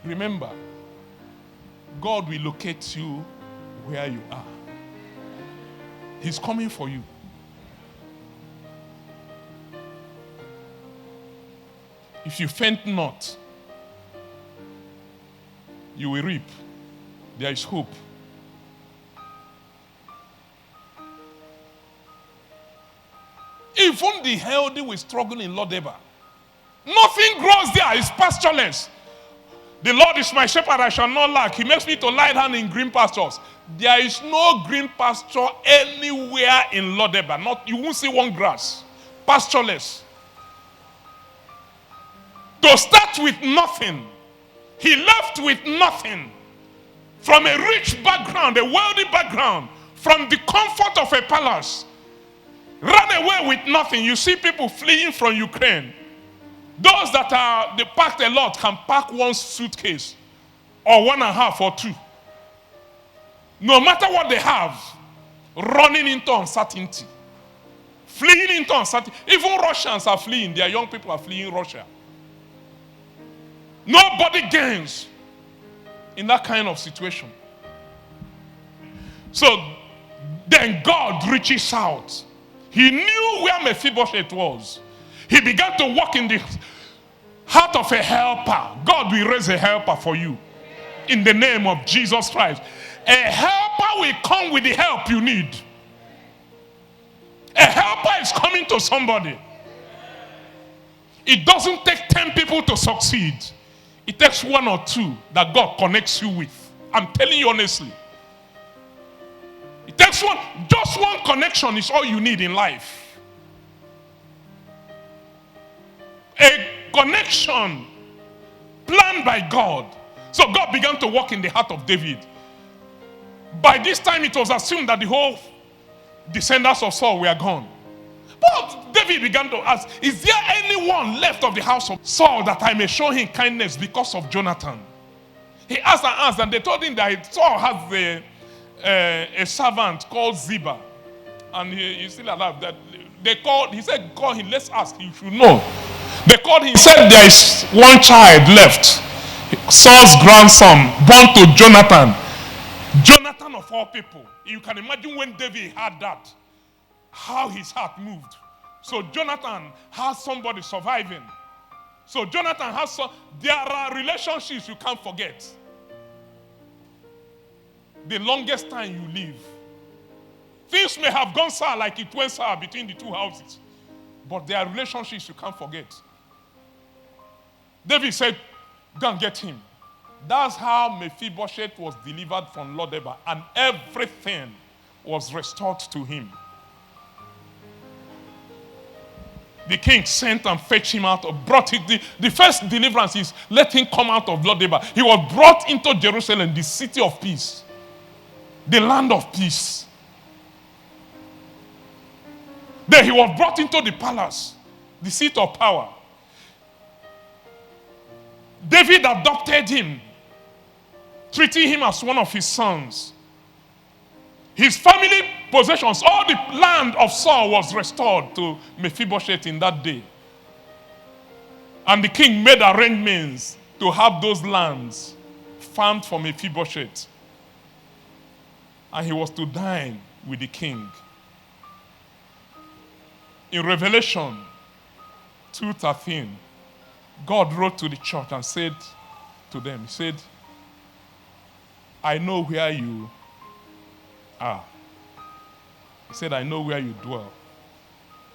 Remember, God will locate you where you are. He's coming for you. If you faint not, you will reap. There is hope. Even the healthy will struggle in Lodeba. Nothing grows there. It's pastureless. The Lord is my shepherd, I shall not lack. He makes me to lie down in green pastures. There is no green pasture anywhere in Lodeba. You won't see one grass. Pastureless. To start with nothing. He left with nothing. From a rich background, a wealthy background, from the comfort of a palace, ran away with nothing. You see people fleeing from Ukraine. Those that they packed a lot can pack one suitcase or 1.5 or 2. No matter what they have, running into uncertainty, fleeing into uncertainty. Even Russians are fleeing. Their young people are fleeing Russia. Nobody gains in that kind of situation. So then God reaches out. He knew where Mephibosheth was. He began to walk in the heart of a helper. God will raise a helper for you in the name of Jesus Christ. A helper will come with the help you need. A helper is coming to somebody. It doesn't take 10 people to succeed. It takes 1 or 2 that God connects you with. I'm telling you honestly. It takes just one connection is all you need in life. A connection planned by God. So God began to work in the heart of David. By this time it was assumed that the whole descendants of Saul were gone. But David began to ask, is there anyone left of the house of Saul that I may show him kindness because of Jonathan? He asked, and they told him that Saul has a servant called Ziba. And he's still alive. He said, call him, let's ask, you should know. They called him, he said, there is one child left. Saul's grandson, born to Jonathan. Jonathan of all people. You can imagine when David had that, how his heart moved. So Jonathan has somebody surviving. So Jonathan has there are relationships you can't forget. The longest time you live. Things may have gone sour like it went sour between the two houses. But there are relationships you can't forget. David said, go and get him. That's how Mephibosheth was delivered from Lodeba, and everything was restored to him. The king sent and fetched him out, brought it. The first deliverance is let him come out of Lodeba. He was brought into Jerusalem, the city of peace, the land of peace. Then he was brought into the palace, the seat of power. David adopted him, treating him as one of his sons. His family possessions, all the land of Saul was restored to Mephibosheth in that day. And the king made arrangements to have those lands farmed for Mephibosheth. And he was to dine with the king. In Revelation 2:13, God wrote to the church and said to them, he said, I know where you are. He said, I know where you dwell.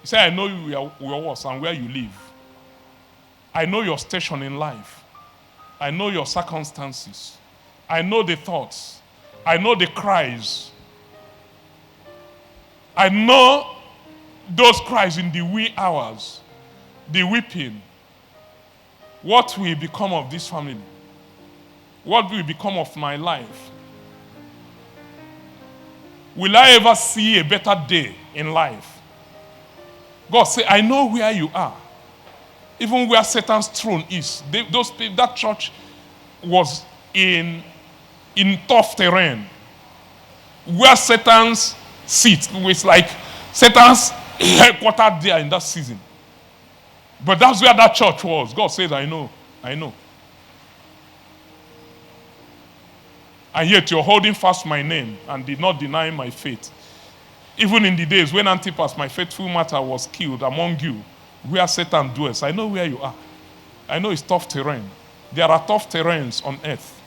He said, I know your works and where you live. I know your station in life. I know your circumstances. I know the thoughts. I know the cries. I know those cries in the wee hours, the weeping. What will become of this family? What will become of my life? Will I ever see a better day in life? God said, I know where you are. Even where Satan's throne is. That church was in tough terrain. Where Satan's seat was like Satan's headquarters there in that season. But that's where that church was. God says, I know. And yet you're holding fast my name and did not deny my faith. Even in the days when Antipas, my faithful martyr, was killed among you, where Satan dwells, I know where you are. I know it's tough terrain. There are tough terrains on earth.